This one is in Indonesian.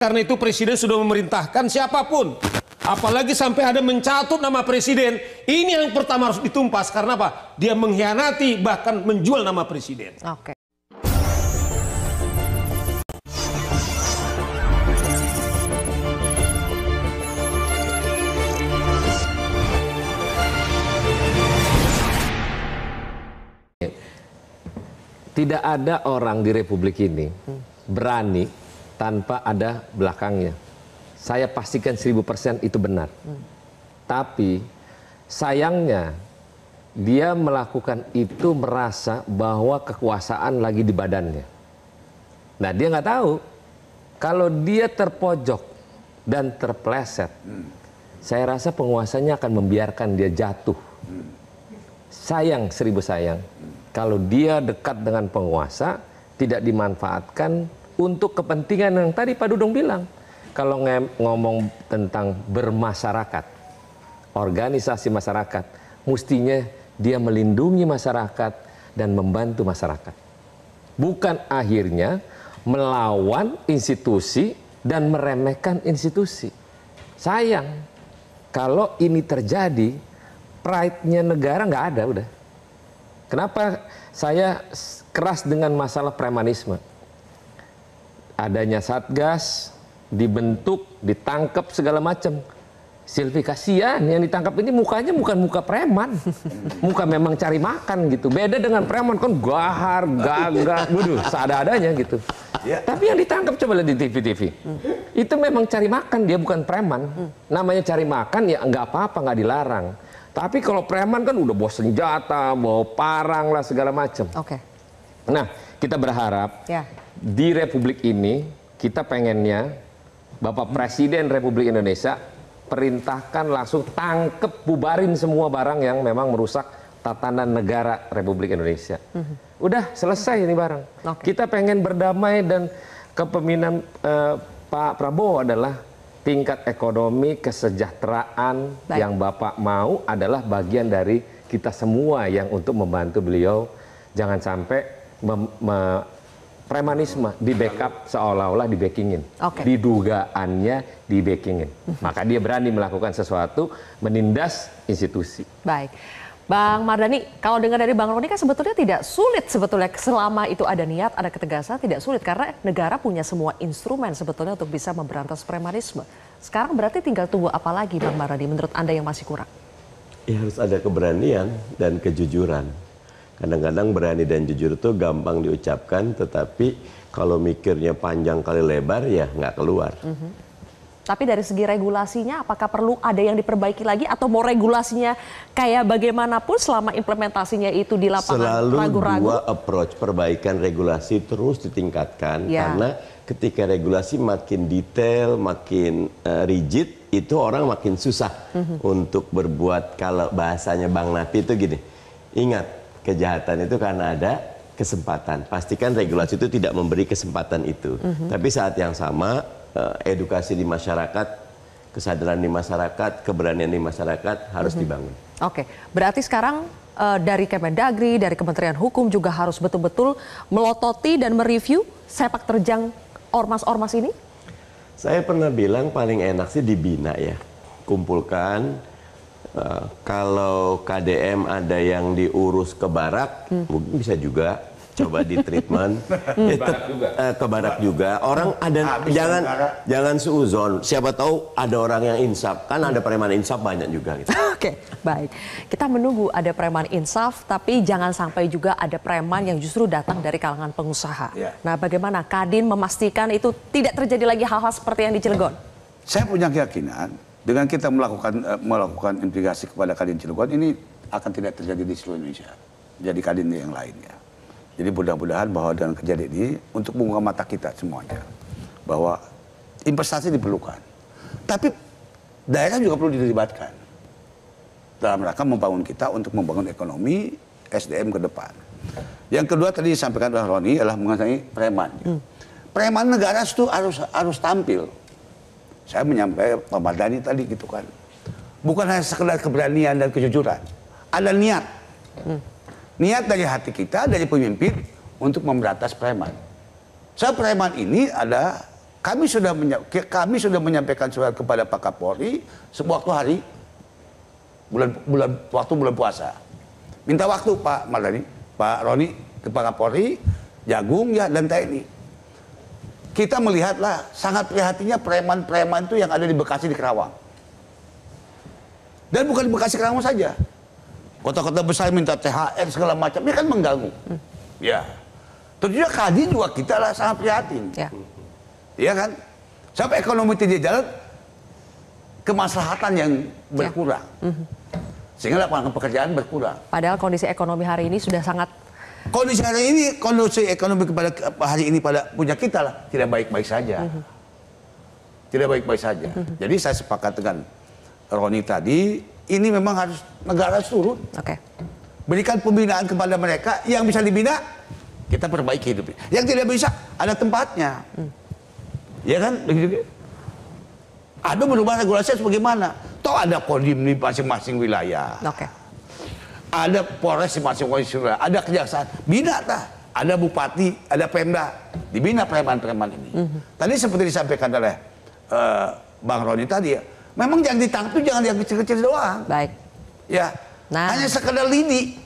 Karena itu presiden sudah memerintahkan siapapun, apalagi sampai ada mencatut nama presiden, ini yang pertama harus ditumpas. Karena apa? Dia mengkhianati bahkan menjual nama presiden. Oke. Tidak ada orang di Republik ini berani tanpa ada belakangnya. Saya pastikan 1000% itu benar. Tapi sayangnya dia melakukan itu merasa bahwa kekuasaan lagi di badannya. Nah, dia nggak tahu kalau dia terpojok dan terpleset, saya rasa penguasanya akan membiarkan dia jatuh. Sayang, 1000 sayang. Kalau dia dekat dengan penguasa, tidak dimanfaatkan untuk kepentingan yang tadi Pak Dudung bilang. Kalau ngomong tentang bermasyarakat, organisasi masyarakat, mestinya dia melindungi masyarakat dan membantu masyarakat. Bukan akhirnya melawan institusi dan meremehkan institusi. Sayang, kalau ini terjadi, pride-nya negara nggak ada udah. Kenapa saya keras dengan masalah premanisme? Adanya Satgas, dibentuk, ditangkap segala macam. Silvi kasihan, yang ditangkap ini mukanya bukan muka preman. Muka memang cari makan gitu. Beda dengan preman kan gahar, gagah, seada-adanya gitu. Tapi yang ditangkap coba lihat di TV-TV. Itu memang cari makan, dia bukan preman. Namanya cari makan ya nggak apa-apa, nggak dilarang. Tapi kalau preman kan udah bawa senjata, bawa parang lah segala macam. Oke. Nah, kita berharap di Republik ini kita pengennya Bapak Presiden Republik Indonesia perintahkan langsung tangkep, bubarin semua barang yang memang merusak tatanan negara Republik Indonesia. Udah selesai ini barang. Kita pengen berdamai dan kepemimpinan Pak Prabowo adalah tingkat ekonomi, kesejahteraan yang Bapak mau adalah bagian dari kita semua yang untuk membantu beliau. Jangan sampai premanisme di backup seolah-olah di backingin. Didugaannya di backingin. Maka dia berani melakukan sesuatu, menindas institusi. Baik. Bang Mardhani, kalau dengar dari Bang Roni kan sebetulnya tidak sulit sebetulnya selama itu ada niat, ada ketegasan, tidak sulit karena negara punya semua instrumen sebetulnya untuk bisa memberantas premanisme. Sekarang berarti tinggal tunggu apa lagi Bang Mardhani menurut Anda yang masih kurang? Ya harus ada keberanian dan kejujuran. Kadang-kadang berani dan jujur itu gampang diucapkan, tetapi kalau mikirnya panjang kali lebar ya nggak keluar. Tapi dari segi regulasinya apakah perlu ada yang diperbaiki lagi atau mau regulasinya kayak bagaimanapun selama implementasinya itu di lapangan ragu-ragu? Selalu dua approach, perbaikan regulasi terus ditingkatkan karena ketika regulasi makin detail, makin rigid, itu orang makin susah untuk berbuat. Kalau bahasanya Bang Napi itu gini, ingat kejahatan itu karena ada kesempatan. Pastikan regulasi itu tidak memberi kesempatan itu. Tapi saat yang sama edukasi di masyarakat, kesadaran di masyarakat, keberanian di masyarakat harus dibangun. Oke, berarti sekarang dari Kemendagri, dari Kementerian Hukum juga harus betul-betul melototi dan mereview sepak terjang ormas-ormas ini? Saya pernah bilang paling enak sih dibina ya, kumpulkan. Kalau KDM ada yang diurus ke barak, mungkin bisa juga coba di treatment ke barak juga. Orang ada jangan seuzon. Siapa tahu ada orang yang insaf. Kan ada preman insaf banyak juga gitu. Oke, baik. Kita menunggu ada preman insaf, tapi jangan sampai juga ada preman yang justru datang dari kalangan pengusaha. Nah, bagaimana Kadin memastikan itu tidak terjadi lagi hal-hal seperti yang di Cilegon? Saya punya keyakinan dengan kita melakukan investigasi kepada Kadin Cilegon ini akan tidak terjadi di seluruh Indonesia. Jadi Kadin yang lainnya. Jadi mudah-mudahan bahwa dengan kejadian ini untuk membuka mata kita semuanya bahwa investasi diperlukan, tapi daerah juga perlu dilibatkan dalam rangka membangun kita untuk membangun ekonomi SDM ke depan. Yang kedua tadi disampaikan oleh Roni adalah mengenai preman. Preman negara itu harus tampil. Saya menyampaikan Pak Mardhani tadi gitu kan, bukan hanya sekedar keberanian dan kejujuran, ada niat. Niat dari hati kita, dari pemimpin untuk memberantas preman. Preman ini ada kami sudah menyampaikan surat kepada Pak Kapolri sewaktu hari bulan puasa. Minta waktu Pak Mardhani, Pak Roni ke Pak Kapolri, Jagung ya dan TNI. Kita melihatlah sangat prihatinnya preman-preman itu yang ada di Bekasi, di Kerawang. Dan bukan di Bekasi, Kerawang saja. Kota-kota besar minta THR segala macam, ini kan mengganggu. Ya. Tentunya Kadin juga kita lah sangat prihatin. Ya. Iya kan? Sampai ekonomi tidak jalan, kemaslahatan yang berkurang. Sehingga lapangan pekerjaan berkurang. Padahal kondisi ekonomi hari ini sudah sangat... Kondisi ekonomi pada hari ini pada punya kita lah tidak baik-baik saja. Tidak baik-baik saja. Jadi saya sepakat dengan Roni tadi, ini memang harus negara turun. Berikan pembinaan kepada mereka yang bisa dibina, kita perbaiki hidupnya. Yang tidak bisa, ada tempatnya. Ya kan? Ada berubah regulasi sebagaimana. Toh ada kodim di masing-masing wilayah. Ada Polres di masing-masing wilayah. Ada kejaksaan. Bina tak? Ada bupati, ada pemda. Dibina preman-preman ini. Tadi seperti disampaikan oleh Bang Roni tadi ya. Memang yang ditangkap itu jangan yang kecil-kecil doang. Baik. Ya. Hanya sekedar lidi.